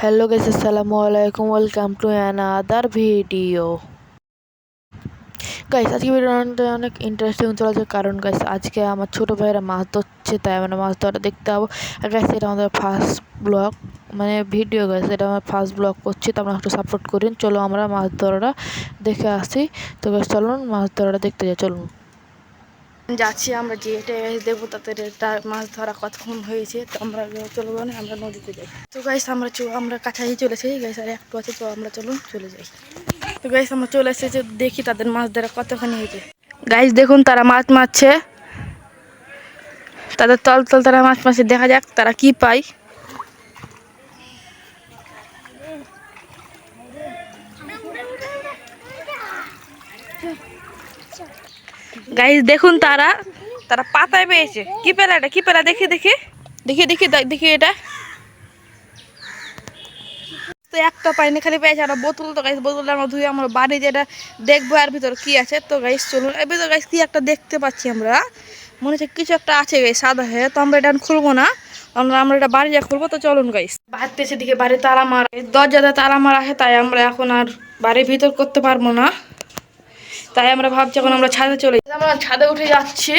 Hello guys, assalamualaikum. Welcome to another video. Guys আজকে ভিডিওটা অনেক ইন্টারেস্টিং চলেছে, কারণ গাইস আজকে আমার ছোটো ভাইয়েরা মাছ ধরছে, তাই আমরা মাছ ধরাটা দেখতে পাবো। আর গাইস এটা আমাদের ফার্স্ট ব্লগ, মানে ভিডিও গাইস, এটা আমার ফার্স্ট ব্লগ করছি, তো আপনারা একটু সাপোর্ট করেন। চলো আমরা মাছ ধরাটা দেখে আসি। তো গাইস চলুন মাছ ধরাটা দেখতে যাই, চলুন। যাচ্ছি আমরা, যে এটা দেখবো তাদের মাছ ধরা কতক্ষণ হয়েছে। তো আমরা চলবো না, আমরা নদীতে যাই। তো গাইস আমরা কাছাকাছি চলেছি গাইস, আর একটু আছে, তো আমরা চলে যাই। তো গাইস আমরা চলে এসেছি, দেখি তাদের মাছ ধরা কতখানি হয়েছে। গাইস দেখুন তারা মাছ মারছে, তাদের তল তারা মাছ মারছে, দেখা যাক তারা কি পায়। গাইস দেখুন তারা পাতায় পেয়েছে। কি পেলা এটা, কি পেলা, দেখি দেখি দেখি দেখি দেখি এটা তো একটা পাইনি, খালি পেয়েছে একটা বোতল। তো গাইস বোতলটা আমরা ধুয়ে আমরা বাড়ি যেটা দেখবো আর ভিতর কি আছে। তো গাইস চলুন, এর ভিতর গাইস কি একটা দেখতে পাচ্ছি আমরা, মনে হচ্ছে কিছু একটা আছে গাইস সাদা হয়ে। তো আমরা এটা খুলবো না, আমরা এটা বাড়ি যা খুলবো। তো চলুন গাইস, বাড়িতে এসে দিকে বাড়ি তালা মারা, দরজাতে তালা মারা আছে, তাই আমরা এখন আর বাড়ির ভিতর করতে পারবো না। তাই আমরা ভাবছি এখন আমরা ছাদে চলে যাই। আমরা ছাদে উঠে যাচ্ছি।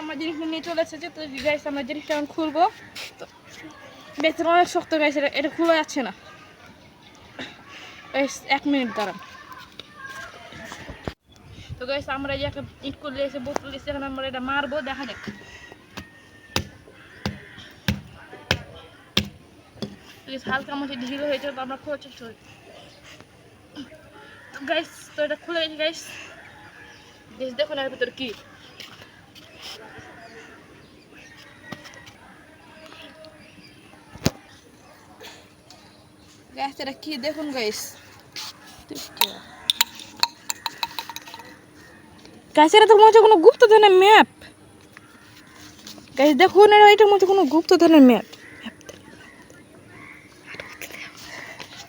আমরা জিনিসটা নিয়ে চলে এসেছি। তো গাইস আমরা জিনিসটা এখন খুলবো। তো বেশ অনেক শক্ত গাইস, এটা খোলা যাচ্ছে না। 1 মিনিট দাঁড়ান। তো গাইস আমরা যে একটা ইট করে এসে বোতল এসে এখন আমরা এটা মারবো, দেখা যাক। হালকা মতো ঢিল হয়েছে, তো আমরা খোলার চেষ্টা করি। তো গাইস তো এটা খুলে গেছে গাইস, দেখুন এর ভিতর কি। গাইস এটা কি দেখুন গাইস, গাইস এটা তো মনে হচ্ছে কোনো গুপ্তধনের ম্যাপ। গাইস দেখুন এটার মধ্যে কোনো গুপ্তধনের ম্যাপ।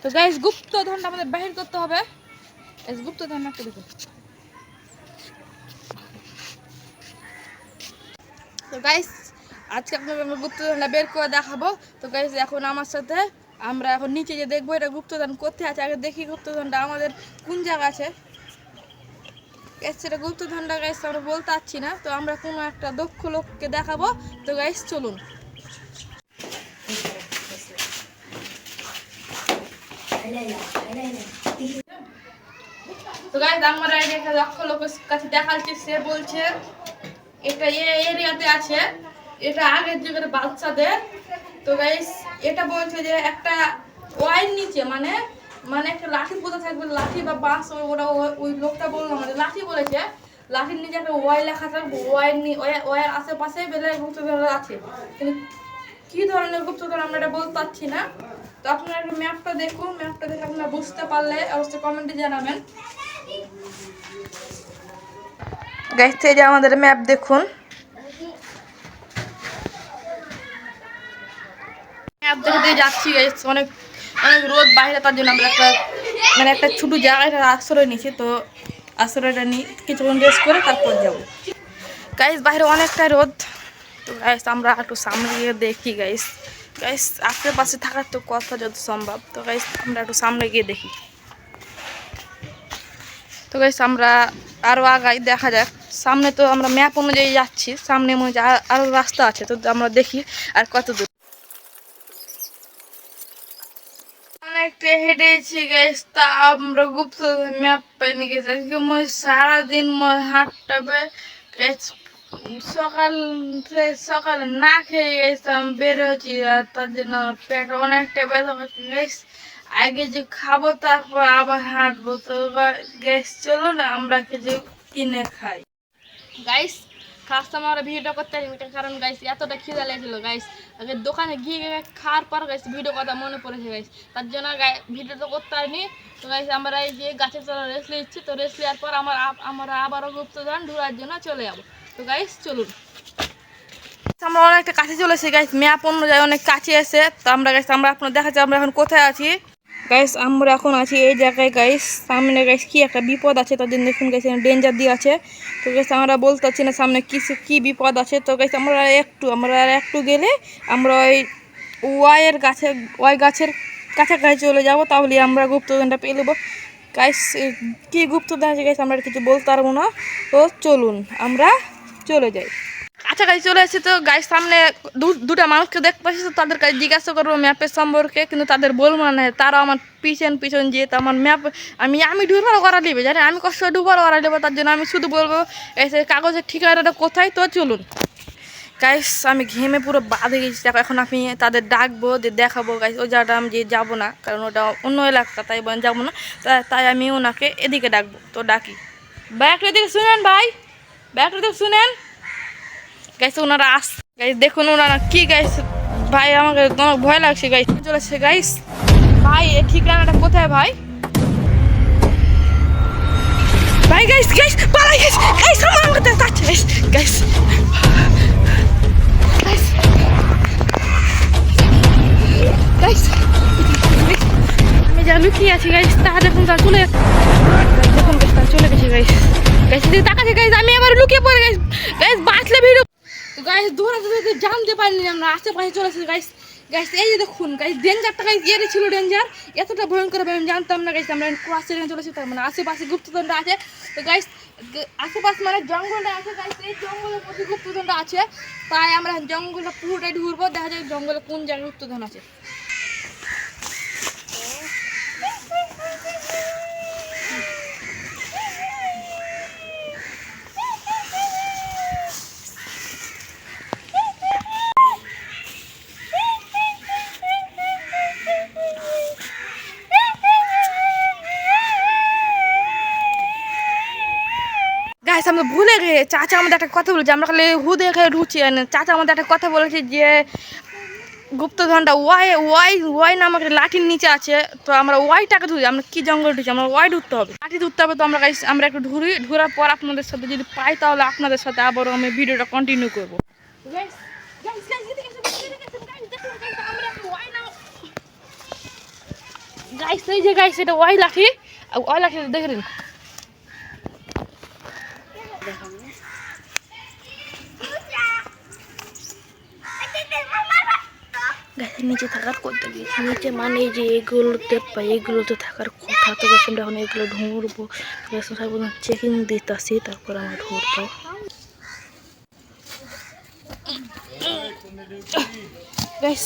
তো গাইস গুপ্তধনটা আমাদের বাহির করতে হবে। গুপ্তধন ম্যাপটা দেখুন। তো গাইস আজকে আপনাদের আমরা গুপ্তধনটা বের করে দেখাবো। তো গাইস এখন আমার সাথে আমরা এখন নিচে যে দেখবো এটা গুপ্তধন কোথায় আছে, আগে দেখি গুপ্তধনটা আমাদের কোন জায়গা আছে। সেটা গুপ্তধনটা গাইস আমরা বলতে পারছি না, তো আমরা কোনো একটা দক্ষ লোককে দেখাবো। তো গাইস চলুন। তো গাইস আমরা একটা দক্ষ লোকের কাছে দেখাচ্ছি, সে বলছে এটা এই এরিয়াতে আছে, এটা আগের যুগের বাচ্চাদের। তো গাইস এটা বলছে যে একটা ওয়াইন নিচে মানে মানে একটা লাঠি পোতা থাকবে, লাঠি বা বাঁশ, ওরা ওই লোকটা বললো মানে লাঠি বলেছে, লাঠির নিচে একটা ওয়াই লেখা থাকবে, ওয়াইয়ের আশেপাশে বেলে গুপ্তধন আছে, কিন্তু কি ধরনের গুপ্তধন আমরা এটা বলতে পারছি না। তো আপনারা একটু ম্যাপটা দেখুন, ম্যাপটা দেখে আপনারা বুঝতে পারলে অবশ্যই কমেন্টে জানাবেন। গাইস এই যে আমাদের ম্যাপ দেখুন, ম্যাপ দেখতে যাচ্ছি গাইস, অনেক অনেক রোদ বাইরে, তার জন্য আমরা একটা ছোট জায়গায় আশ্রয় নিয়েছি। তো আশ্রয়টা নিয়ে কিছুক্ষণ রেস্ট করে তারপর যাবো। গাইস বাইরে অনেকটা রোদ। তো গাইস আমরা একটু সামনে গিয়ে দেখি গাইস, গাইস আশেপাশে থাকার তো কথা যত সম্ভব। তো গাইস আমরা একটু সামনে গিয়ে দেখি। তো গাইস আমরা আরও আগাই, দেখা যাক সামনে। তো আমরা ম্যাপ অনুযায়ী যাচ্ছি, সামনে মনে হচ্ছে আরও রাস্তা আছে। তো আমরা দেখি আর কত দূর। অনেকটা হেঁটেছি গাইস, তা আমরা গুপ্ত ম্যাপ পাইনি গেছি। আজকে সারাদিন হাঁটতে সকালে না খেয়ে গেছিলাম, বেরোচ্ছি, আর তার জন্য পেট অনেকটা ব্যথা করছে গাইস। আগে যে খাবো তারপর আবার হাঁটবো। তো গ্যাস চলো না আমরা কিছু কিনে খাই। গাইস ফার্স্ট আমরা ভিডিও করতে পারি, কারণ গাইস এতটা খিদা লেগেছিল গাইস। আগে দোকানে গিয়ে খাওয়ার পর গাইস ভিডিও কথা মনে পড়েছে গাইস, তার জন্য ভিডিও তো করতে পারিনি। তো গাইস আমরা এই যে গাছের তলা রেস্ট নিচ্ছি, তো রেস্ট নেওয়ার পর আমরা আবারও গুপ্তধন ঢোকার জন্য চলে যাবো। তো গাইস চলুন, আমরা অনেকটা কাছে চলেছি গাইস, ম্যাপ অনুযায়ী অনেক কাছে এসে। তো আমরা গাইস আমরা আপনার দেখাচ্ছি আমরা এখন কোথায় আছি। গাইস আমরা এখন আছি এই জায়গায় গাইস, সামনে গাইস কি একটা বিপদ আছে, তার জন্য দেখুন গাইস ডেঞ্জার দিয়ে আছে। তো গাইস আমরা বলতে পারছি না সামনে কি বিপদ আছে। তো গাইস আমরা আর একটু গেলে আমরা ওই গাছের কাছাকাছি চলে যাব, তাহলে আমরা গুপ্তধনটা পেয়ে নেবো। গাইস কি গুপ্তধন আছে গাইস আমরা কিছু বলতে পারবো না, তো চলুন আমরা চলে যাই। আচ্ছা গাইস চলে এসেছি। তো গাইস সামনে দুটা মানুষকে দেখতে পাচ্ছি, তো তাদের কাছে জিজ্ঞাসা করবো ম্যাপের সম্পর্কে, কিন্তু তাদের বলবো না, তারা আমার পিছন যেয়ে আমার ম্যাপ আমি ঢুবারও করা নেবে জানি, আমি কষ্ট ঢুবারও করা নেবো, তার জন্য আমি শুধু বলবো এসে কাগজের ঠিকানাটা কোথায়। তো চলুন গাইস আমি ঘেমে পুরো বাঁধে গেছি, দেখো এখন আমি তাদের ডাকবো যে দেখাবো গাইস ওই জায়গাটা আমি যে যাবো না, কারণ ওটা অন্য এলাকা, তাই যাবো না, তাই আমি ওনাকে এদিকে ডাকবো। তো ডাকি, ব্যাগটা এদিকে শুনেন ভাই, ব্যাগটা এদিকে শুনেন। গাইস ওনারা গাইস দেখুন ওনারা কি গাইস, ভাই আমাকে অনেক ভয় লাগছে গাইস, চলেছে গাইস। ভাই এই ঠিকানাটা কোথায় ভাই? ভাই গাইস গাইস পালাই গাইস, গাইস আমার মধ্যে যাচ্ছে গাইস, গাইস গাইস গাইস আমি যা লুকিয়ে আছি গাইস, তারা দেখুন তারা চলে দেখুন গাইস তারা চলে গেছে গাইস। গাইস এদিকে তাকাচ্ছে গাইস, আমি আবার লুকিয়ে পড়ে গাইস, গাইস বাঁচলে ভিডিও গাইস দৌড়াতে জানতে পারিনি আমরা আশেপাশে চলে এসেছি গাইস। গাইস এই যে দেখুন গাইস ডেঞ্জারটা গাইস এর ছিল ডেঞ্জার, এতটা ভয়ঙ্কর আমি জানতাম না গাইস। আমরা ক্রস ট্রেনে চলে এসেছি, মানে আশেপাশে গুপ্তধনটা আছে। তো গাইস আশেপাশে মানে জঙ্গলটা আছে গাইস, এই জঙ্গলের মধ্যে গুপ্তধনটা আছে, তাই আমরা জঙ্গলটা পুরোটাই ঘুরবো, দেখা যায় জঙ্গলে কোন জায়গায় গুপ্তধন আছে। গাইস আমরা ভুলে গেছে, চাচা আমাদের একটা কথা বলেছে, আমরা খালি দেখে ঢুকছি। চাচা আমাদের একটা কথা বলেছে যে গুপ্তধনটা ওয়াই নামক লাঠির নিচে আছে, তো আমরা ওয়াইটাকে ধরি। আমরা কি জঙ্গল ঢুকছি, আমরা ওয়াই ঢুকতে হবে, লাঠি ধরতে হবে। তো আমরা গাইস আমরা একটু ঘোরার পর আপনাদের সাথে যদি পাই, তাহলে আপনাদের সাথে আবারও আমি ভিডিওটা কন্টিনিউ করবো। গাইস এই যে গাইস এটা ওয়াই লাঠি দেখে নিন। গাছের নিচে থাকার করতে গিয়েছি, নিচে মানে যে এগুলোতে থাকার কথা। তো গাছ আমরা এখন এগুলো ঢুঁড়বো, চেকিং দিতেছি, তারপর আমরা ঢুঁড়বো। গাছ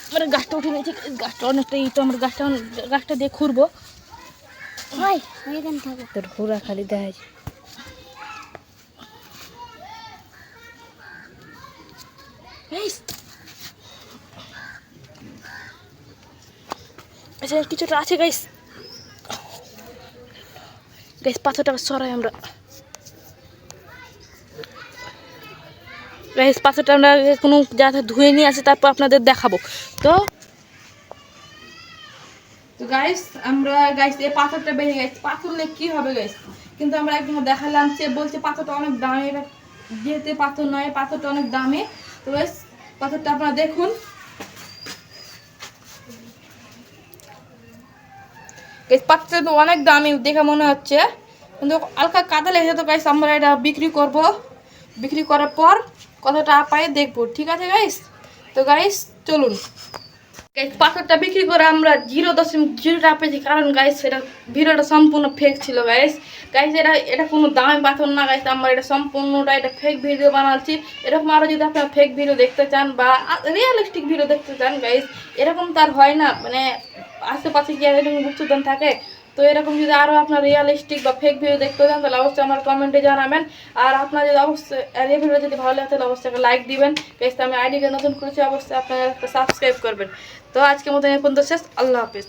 আমার গাছটা উঠে নিয়েছে, গাছটা অনেকটা ইটো, আমরা গাছটা দিয়ে ঘুরবো। তোর ঘোরা খালি দেখা যায়। আচ্ছা কিছুটা আছে গাইস, পাথরটা সরাই আমরা। গাইস পাথরটা আমরা কোনো জায়গা ধুয়ে নিয়ে আসি, তারপর আপনাদের দেখাবো। তো গাইস আমরা এই পাথরটা বেরিয়ে গেছে, পাথর নিয়ে কি হবে গাইস, কিন্তু আমরা একদম দেখালাম, সে বলছে পাথরটা অনেক দামি, এটা যেতে পাথর নয়, পাথরটা অনেক দামি। তো গাইস পাথরটা আপনারা দেখুন, এই পাথরটা তো অনেক দামি দেখে মনে হচ্ছে, কিন্তু হালকা কাদা লেগেছে। তো গাইস আমরা এটা বিক্রি করব, বিক্রি করার পর কতটা পাই দেখবো, ঠিক আছে গাইস। তো গাইস চলুন, পাথরটা বিক্রি করে আমরা 0.0 টাকা পেয়েছি, কারণ গাইস এটা ভিডিওটা সম্পূর্ণ ফেক ছিল গাইস। এটা কোনো দামি পাথর না গাইস, আমরা এটা সম্পূর্ণটা এটা ফেক ভিডিও বানাচ্ছি। এরকম আরও যদি আপনারা ফেক ভিডিও দেখতে চান বা রিয়েলিস্টিক ভিডিও দেখতে চান গাইস, এরকম তার হয় না, মানে আশেপাশে কি এরকম গুপ্তধন থাকে। তো এরকম যদি আরও আপনার রিয়েলিস্টিক বা ফেক ভিডিও দেখতে চান, তাহলে অবশ্যই আমার কমেন্টে জানাবেন। আর আপনার যদি অবশ্যই এই ভিডিও যদি ভালো লাগে, তাহলে অবশ্যই একটা লাইক দিবেন গাইস। আমি আইডিটা নতুন করেছি, অবশ্যই আপনারা সাবস্ক্রাইব করবেন। তো আজকের মতো এই পর্যন্ত শেষ, আল্লাহ হাফিজ।